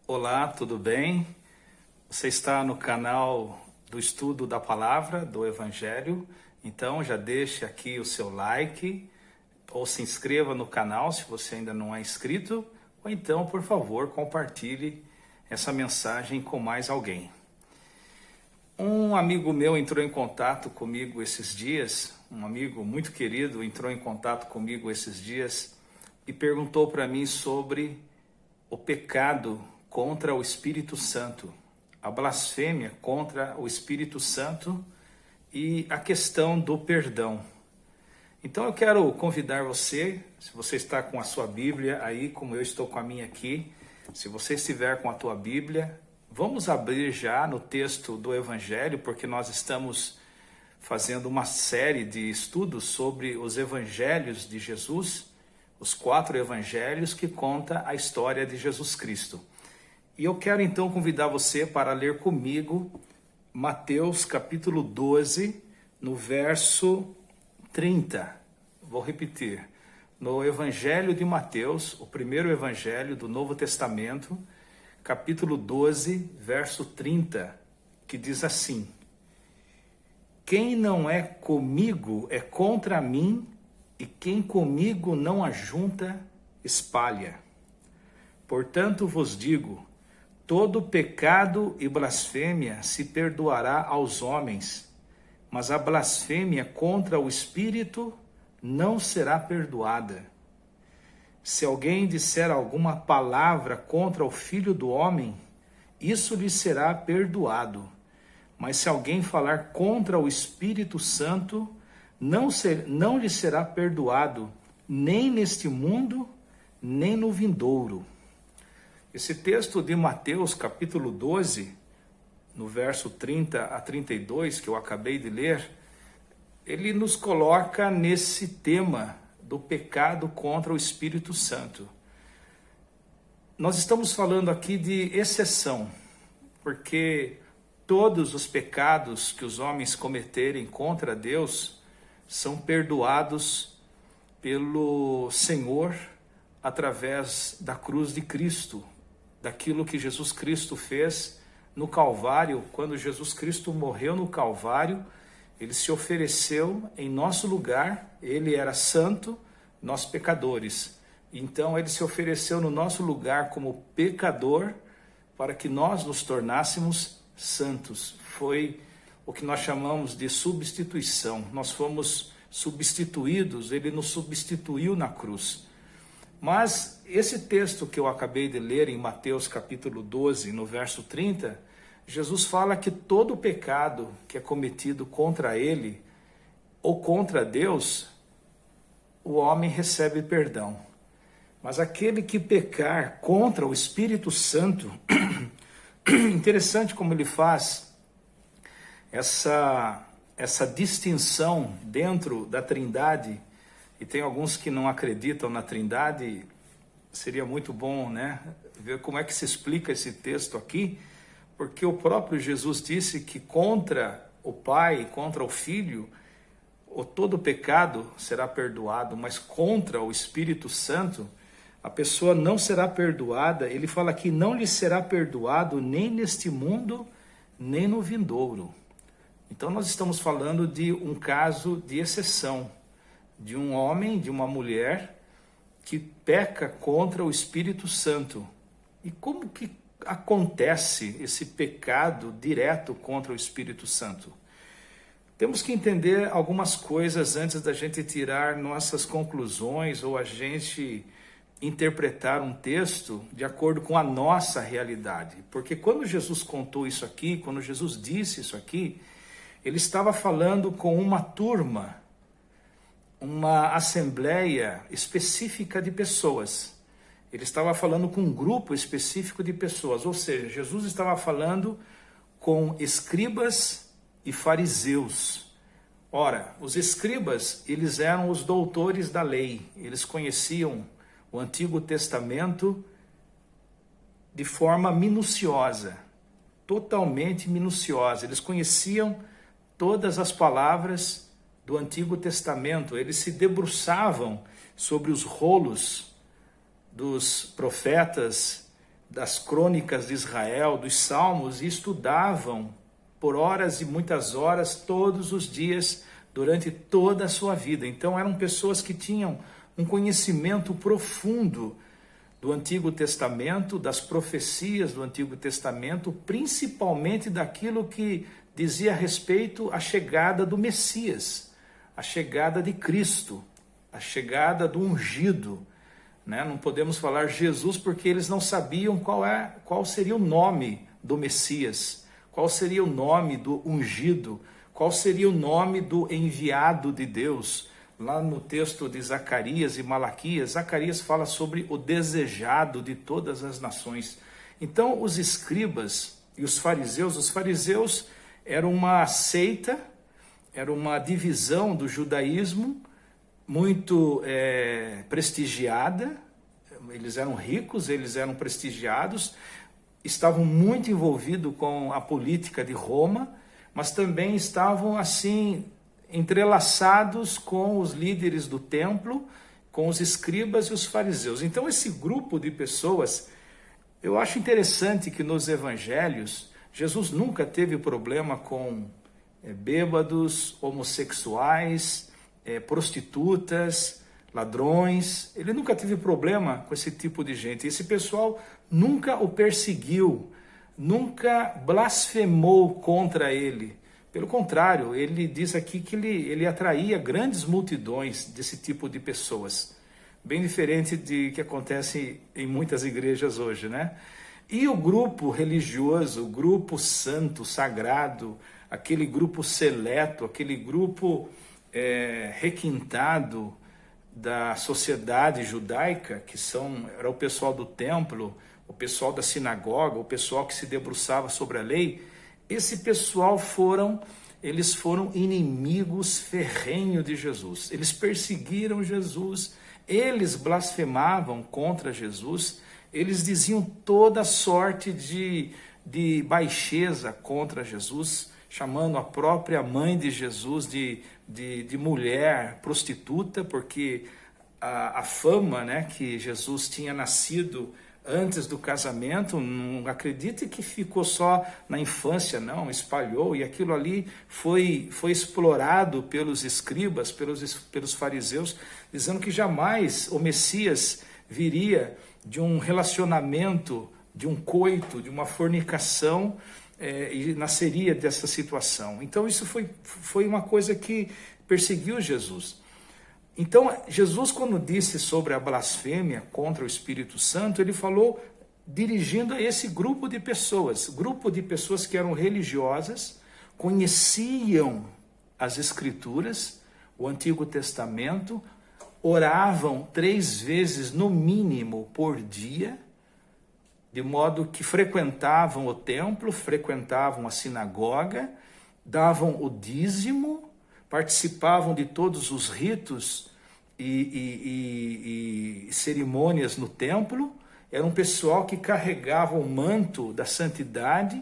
Olá, tudo bem? Você está no canal do estudo da palavra, do Evangelho, então já deixe aqui o seu like ou se inscreva no canal se você ainda não é inscrito, ou então, por favor, compartilhe essa mensagem com mais alguém. Um amigo meu entrou em contato comigo esses dias, um amigo muito querido entrou em contato comigo esses dias e perguntou para mim sobre o pecado contra o Espírito Santo, a blasfêmia contra o Espírito Santo e a questão do perdão. Então eu quero convidar você, se você está com a sua Bíblia aí, como eu estou com a minha aqui, se você estiver com a tua Bíblia, vamos abrir já no texto do Evangelho, porque nós estamos fazendo uma série de estudos sobre os Evangelhos de Jesus, os 4 Evangelhos que contam a história de Jesus Cristo. E eu quero então convidar você para ler comigo Mateus capítulo 12, no verso 30. Vou repetir. No Evangelho de Mateus, o primeiro Evangelho do Novo Testamento, capítulo 12, verso 30, que diz assim: Quem não é comigo é contra mim, e quem comigo não ajunta, espalha. Portanto vos digo, todo pecado e blasfêmia se perdoará aos homens, mas a blasfêmia contra o Espírito não será perdoada. Se alguém disser alguma palavra contra o Filho do Homem, isso lhe será perdoado. Mas se alguém falar contra o Espírito Santo, não lhe será perdoado, nem neste mundo, nem no vindouro. Esse texto de Mateus, capítulo 12, no verso 30 a 32, que eu acabei de ler, ele nos coloca nesse tema do pecado contra o Espírito Santo. Nós estamos falando aqui de exceção, porque todos os pecados que os homens cometerem contra Deus são perdoados pelo Senhor através da cruz de Cristo, daquilo que Jesus Cristo fez no Calvário. Quando Jesus Cristo morreu no Calvário, ele se ofereceu em nosso lugar. Ele era santo, nós pecadores. Então ele se ofereceu no nosso lugar como pecador para que nós nos tornássemos santos. Foi o que nós chamamos de substituição. Nós fomos substituídos, ele nos substituiu na cruz. Mas esse texto que eu acabei de ler em Mateus capítulo 12, no verso 30, Jesus fala que todo pecado que é cometido contra ele ou contra Deus, o homem recebe perdão. Mas aquele que pecar contra o Espírito Santo, interessante como ele faz essa distinção dentro da Trindade. E tem alguns que não acreditam na Trindade. Seria muito bom, né, ver como é que se explica esse texto aqui, porque o próprio Jesus disse que contra o Pai, contra o Filho, todo pecado será perdoado, mas contra o Espírito Santo, a pessoa não será perdoada. Ele fala que não lhe será perdoado nem neste mundo, nem no vindouro. Então nós estamos falando de um caso de exceção, de um homem, de uma mulher que peca contra o Espírito Santo. E como que acontece esse pecado direto contra o Espírito Santo? Temos que entender algumas coisas antes da gente tirar nossas conclusões ou a gente interpretar um texto de acordo com a nossa realidade. Porque quando Jesus contou isso aqui, quando Jesus disse isso aqui, ele estava falando com uma turma, uma assembleia específica de pessoas. Ele estava falando com um grupo específico de pessoas, ou seja, Jesus estava falando com escribas e fariseus. Ora, os escribas, eles eram os doutores da lei, eles conheciam o Antigo Testamento de forma minuciosa, totalmente minuciosa. Eles conheciam todas as palavras do Antigo Testamento, eles se debruçavam sobre os rolos dos profetas, das crônicas de Israel, dos salmos, e estudavam por horas e muitas horas, todos os dias, durante toda a sua vida. Então eram pessoas que tinham um conhecimento profundo do Antigo Testamento, das profecias do Antigo Testamento, principalmente daquilo que dizia respeito à chegada do Messias, a chegada de Cristo, a chegada do ungido, né? Não podemos falar Jesus porque eles não sabiam qual seria o nome do Messias, qual seria o nome do ungido, qual seria o nome do enviado de Deus. Lá no texto de Zacarias e Malaquias, Zacarias fala sobre o desejado de todas as nações. Então os escribas e os fariseus eram uma seita, era uma divisão do judaísmo muito prestigiada. Eles eram ricos, eles eram prestigiados, estavam muito envolvidos com a política de Roma, mas também estavam assim entrelaçados com os líderes do templo, com os escribas e os fariseus. Então esse grupo de pessoas, eu acho interessante que nos evangelhos, Jesus nunca teve problema com bêbados, homossexuais, prostitutas, ladrões. Ele nunca teve problema com esse tipo de gente. Esse pessoal nunca o perseguiu, nunca blasfemou contra ele. Pelo contrário, ele diz aqui que ele atraía grandes multidões desse tipo de pessoas. Bem diferente de que acontece em muitas igrejas hoje, né? E o grupo religioso, o grupo santo, sagrado, aquele grupo seleto, aquele grupo requintado da sociedade judaica, que era o pessoal do templo, o pessoal da sinagoga, o pessoal que se debruçava sobre a lei. Esse pessoal eles foram inimigos ferrenhos de Jesus. Eles perseguiram Jesus, eles blasfemavam contra Jesus, eles diziam toda sorte de baixeza contra Jesus, chamando a própria mãe de Jesus de mulher prostituta, porque a fama, né, que Jesus tinha nascido antes do casamento, não acredite que ficou só na infância, não, espalhou, e aquilo ali foi explorado pelos escribas, pelos fariseus, dizendo que jamais o Messias viria de um relacionamento, de um coito, de uma fornicação, e nasceria dessa situação. Então isso foi uma coisa que perseguiu Jesus. Então, Jesus, quando disse sobre a blasfêmia contra o Espírito Santo, ele falou dirigindo a esse grupo de pessoas que eram religiosas, conheciam as Escrituras, o Antigo Testamento, oravam 3 vezes no mínimo por dia, de modo que frequentavam o templo, frequentavam a sinagoga, davam o dízimo, participavam de todos os ritos e cerimônias no templo. Era um pessoal que carregava o manto da santidade,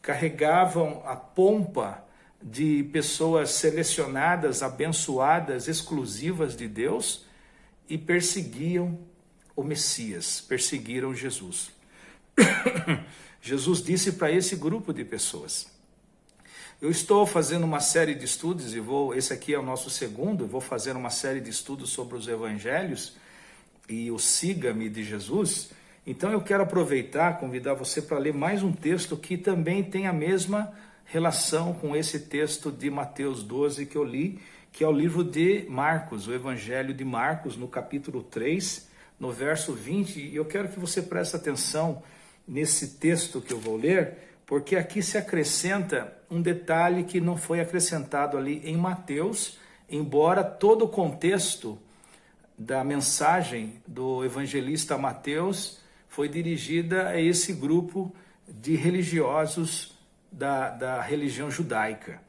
carregavam a pompa de pessoas selecionadas, abençoadas, exclusivas de Deus, e perseguiam o Messias, perseguiram Jesus. Jesus disse para esse grupo de pessoas: eu estou fazendo uma série de estudos, esse aqui é o nosso segundo, vou fazer uma série de estudos sobre os evangelhos e o Siga-me de Jesus. Então eu quero aproveitar, convidar você para ler mais um texto que também tem a mesma relação com esse texto de Mateus 12 que eu li, que é o livro de Marcos, o Evangelho de Marcos, no capítulo 3, no verso 20, e eu quero que você preste atenção nesse texto que eu vou ler, porque aqui se acrescenta um detalhe que não foi acrescentado ali em Mateus, embora todo o contexto da mensagem do evangelista Mateus foi dirigida a esse grupo de religiosos da religião judaica.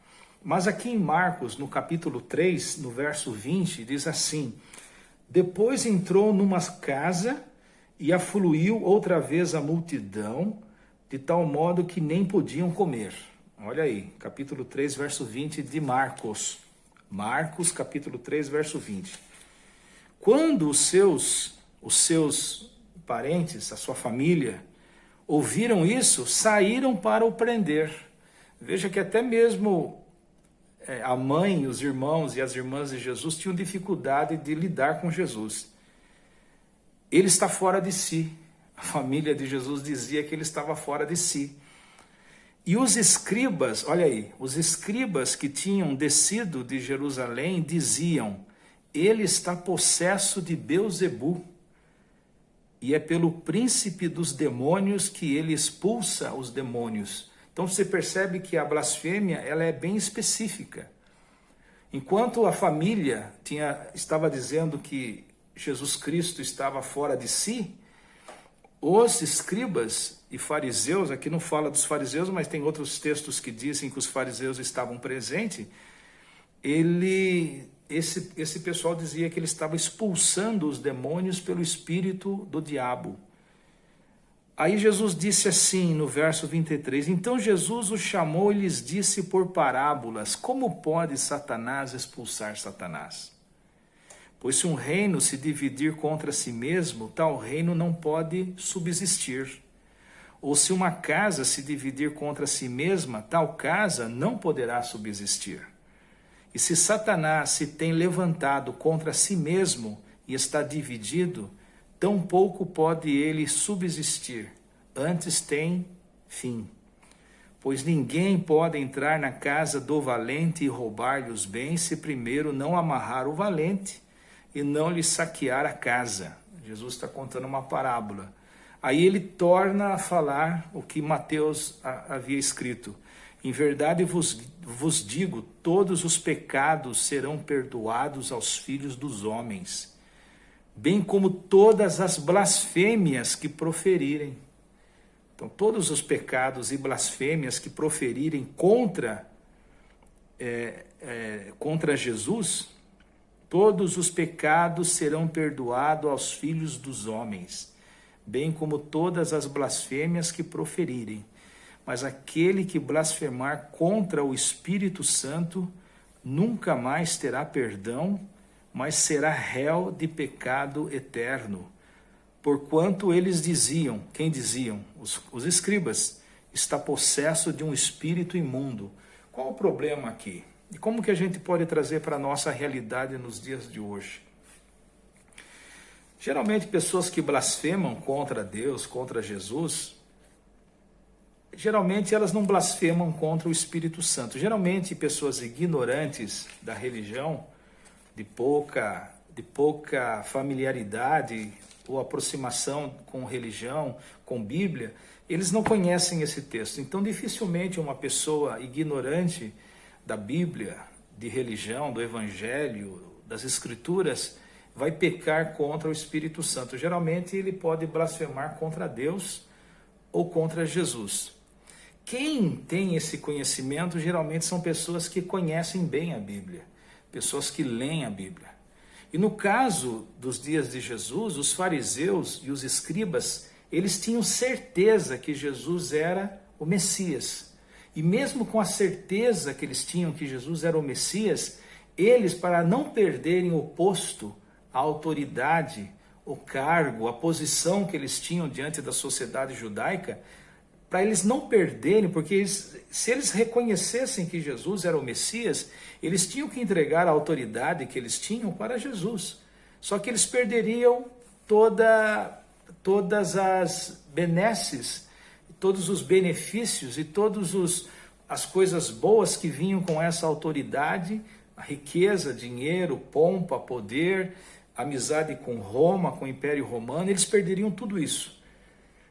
Mas aqui em Marcos, no capítulo 3, no verso 20, diz assim: depois entrou numa casa e afluiu outra vez a multidão, de tal modo que nem podiam comer. Olha aí, capítulo 3, verso 20 de Marcos. Marcos, capítulo 3, verso 20. Quando os seus parentes, a sua família, ouviram isso, saíram para o prender. Veja que até mesmo a mãe, os irmãos e as irmãs de Jesus tinham dificuldade de lidar com Jesus. Ele está fora de si. A família de Jesus dizia que ele estava fora de si. E os escribas, olha aí, os escribas que tinham descido de Jerusalém diziam: ele está possesso de Beelzebu, e é pelo príncipe dos demônios que ele expulsa os demônios. Então você percebe que a blasfêmia ela é bem específica. Enquanto a família estava dizendo que Jesus Cristo estava fora de si, os escribas e fariseus, aqui não fala dos fariseus, mas tem outros textos que dizem que os fariseus estavam presentes, esse pessoal dizia que ele estava expulsando os demônios pelo espírito do diabo. Aí Jesus disse assim no verso 23, então Jesus os chamou e lhes disse por parábolas, como pode Satanás expulsar Satanás? Pois se um reino se dividir contra si mesmo, tal reino não pode subsistir. Ou se uma casa se dividir contra si mesma, tal casa não poderá subsistir. E se Satanás se tem levantado contra si mesmo e está dividido, tampouco pode ele subsistir, antes tem fim. Pois ninguém pode entrar na casa do valente e roubar-lhe os bens, se primeiro não amarrar o valente e não lhe saquear a casa. Jesus está contando uma parábola. Aí ele torna a falar o que Mateus havia escrito. Em verdade vos digo, todos os pecados serão perdoados aos filhos dos homens, bem como todas as blasfêmias que proferirem. Então, todos os pecados e blasfêmias que proferirem contra Jesus, todos os pecados serão perdoados aos filhos dos homens, bem como todas as blasfêmias que proferirem. Mas aquele que blasfemar contra o Espírito Santo nunca mais terá perdão, mas será réu de pecado eterno. Porquanto eles diziam, quem diziam? Os escribas, está possesso de um espírito imundo. Qual o problema aqui? E como que a gente pode trazer para a nossa realidade nos dias de hoje? Geralmente pessoas que blasfemam contra Deus, contra Jesus, geralmente elas não blasfemam contra o Espírito Santo. Geralmente pessoas ignorantes da religião, de pouca familiaridade ou aproximação com religião, com Bíblia, eles não conhecem esse texto. Então dificilmente uma pessoa ignorante da Bíblia, de religião, do Evangelho, das Escrituras, vai pecar contra o Espírito Santo. Geralmente ele pode blasfemar contra Deus ou contra Jesus. Quem tem esse conhecimento geralmente são pessoas que conhecem bem a Bíblia, pessoas que leem a Bíblia. E no caso dos dias de Jesus, os fariseus e os escribas, eles tinham certeza que Jesus era o Messias. E mesmo com a certeza que eles tinham que Jesus era o Messias, eles, para não perderem o posto, a autoridade, o cargo, a posição que eles tinham diante da sociedade judaica, para eles não perderem, porque se eles reconhecessem que Jesus era o Messias, eles tinham que entregar a autoridade que eles tinham para Jesus. Só que eles perderiam todas as benesses, todos os benefícios e todas as coisas boas que vinham com essa autoridade, a riqueza, dinheiro, pompa, poder, amizade com Roma, com o Império Romano, eles perderiam tudo isso.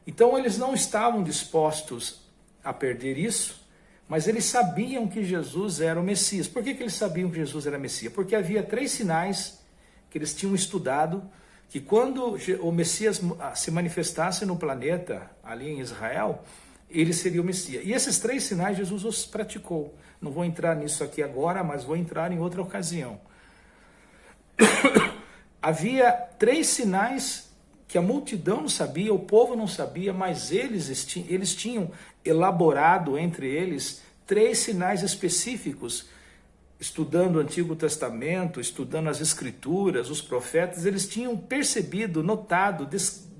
Então eles não estavam dispostos a perder isso, mas eles sabiam que Jesus era o Messias. Por que eles sabiam que Jesus era Messias? Porque havia 3 sinais que eles tinham estudado, que quando o Messias se manifestasse no planeta, ali em Israel, ele seria o Messias. E esses 3 sinais Jesus os praticou. Não vou entrar nisso aqui agora, mas vou entrar em outra ocasião. Havia 3 sinais que a multidão não sabia, o povo não sabia, mas eles tinham elaborado entre eles 3 sinais específicos. Estudando o Antigo Testamento, estudando as Escrituras, os profetas, eles tinham percebido, notado,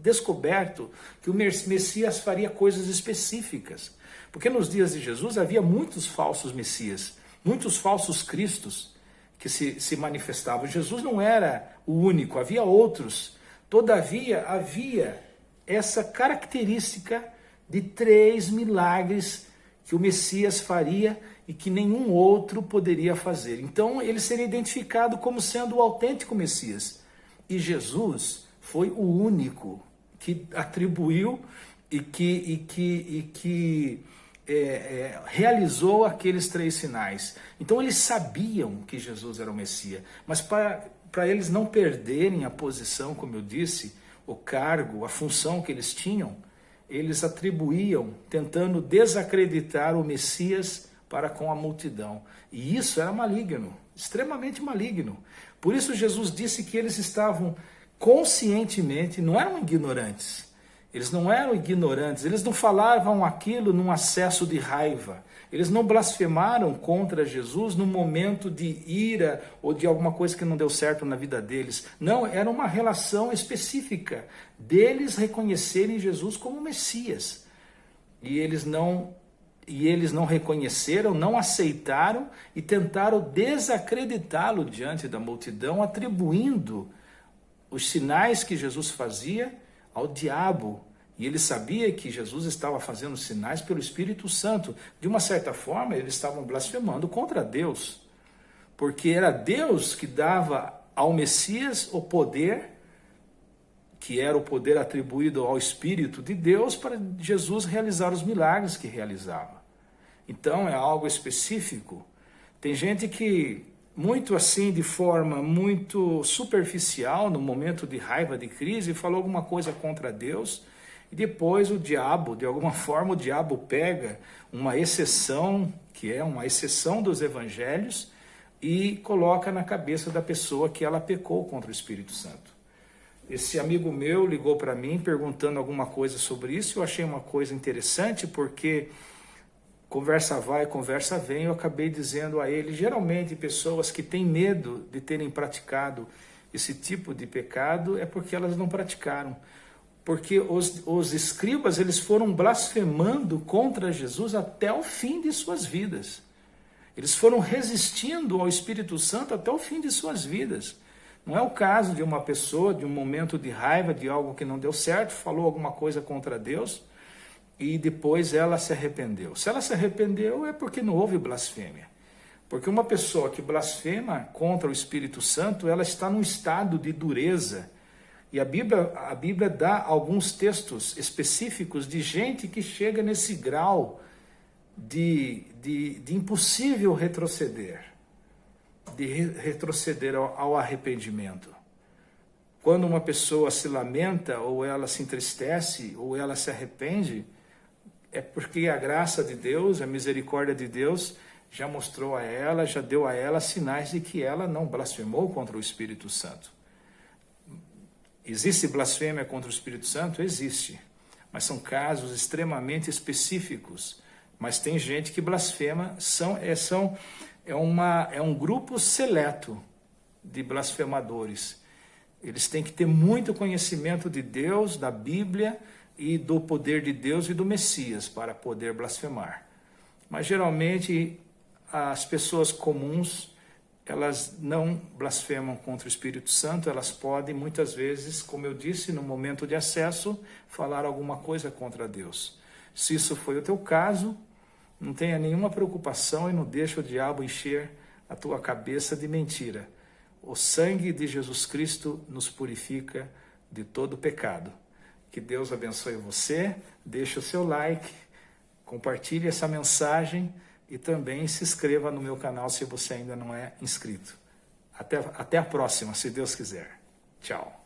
descoberto que o Messias faria coisas específicas. Porque nos dias de Jesus havia muitos falsos Messias, muitos falsos Cristos que se manifestavam. Jesus não era o único, havia outros. Todavia, havia essa característica de 3 milagres que o Messias faria e que nenhum outro poderia fazer. Então, ele seria identificado como sendo o autêntico Messias. E Jesus foi o único que atribuiu e que realizou aqueles 3 sinais. Então, eles sabiam que Jesus era o Messias, mas para eles não perderem a posição, como eu disse, o cargo, a função que eles tinham, eles atribuíam, tentando desacreditar o Messias para com a multidão. E isso era maligno, extremamente maligno. Por isso Jesus disse que eles estavam conscientemente, não eram ignorantes. Eles não eram ignorantes, eles não falavam aquilo num acesso de raiva. Eles não blasfemaram contra Jesus num momento de ira ou de alguma coisa que não deu certo na vida deles. Não, era uma relação específica deles reconhecerem Jesus como Messias. E eles não reconheceram, não aceitaram e tentaram desacreditá-lo diante da multidão, atribuindo os sinais que Jesus fazia ao diabo. E ele sabia que Jesus estava fazendo sinais pelo Espírito Santo. De uma certa forma, eles estavam blasfemando contra Deus, porque era Deus que dava ao Messias o poder, que era o poder atribuído ao Espírito de Deus, para Jesus realizar os milagres que realizava. Então é algo específico. Tem gente que, muito assim, de forma muito superficial, no momento de raiva, de crise, falou alguma coisa contra Deus, e depois o diabo, de alguma forma, o diabo pega uma exceção, que é uma exceção dos evangelhos, e coloca na cabeça da pessoa que ela pecou contra o Espírito Santo. Esse amigo meu ligou para mim perguntando alguma coisa sobre isso. Eu achei uma coisa interessante, porque conversa vai, conversa vem. Eu acabei dizendo a ele, geralmente pessoas que têm medo de terem praticado esse tipo de pecado é porque elas não praticaram. Porque os escribas, eles foram blasfemando contra Jesus até o fim de suas vidas. Eles foram resistindo ao Espírito Santo até o fim de suas vidas. Não é o caso de uma pessoa, de um momento de raiva, de algo que não deu certo, falou alguma coisa contra Deus e depois ela se arrependeu. Se ela se arrependeu é porque não houve blasfêmia. Porque uma pessoa que blasfema contra o Espírito Santo, ela está num estado de dureza. E a Bíblia dá alguns textos específicos de gente que chega nesse grau de impossível retroceder. De retroceder ao arrependimento. Quando uma pessoa se lamenta, ou ela se entristece, ou ela se arrepende, é porque a graça de Deus, a misericórdia de Deus, já mostrou a ela, já deu a ela sinais de que ela não blasfemou contra o Espírito Santo. Existe blasfêmia contra o Espírito Santo? Existe. Mas são casos extremamente específicos. Mas tem gente que blasfema, é um grupo seleto de blasfemadores. Eles têm que ter muito conhecimento de Deus, da Bíblia e do poder de Deus e do Messias para poder blasfemar. Mas geralmente as pessoas comuns, elas não blasfemam contra o Espírito Santo, elas podem muitas vezes, como eu disse, no momento de acesso, falar alguma coisa contra Deus. Se isso foi o teu caso, não tenha nenhuma preocupação e não deixe o diabo encher a tua cabeça de mentira. O sangue de Jesus Cristo nos purifica de todo pecado. Que Deus abençoe você, deixe o seu like, compartilhe essa mensagem e também se inscreva no meu canal se você ainda não é inscrito. Até a próxima, se Deus quiser. Tchau.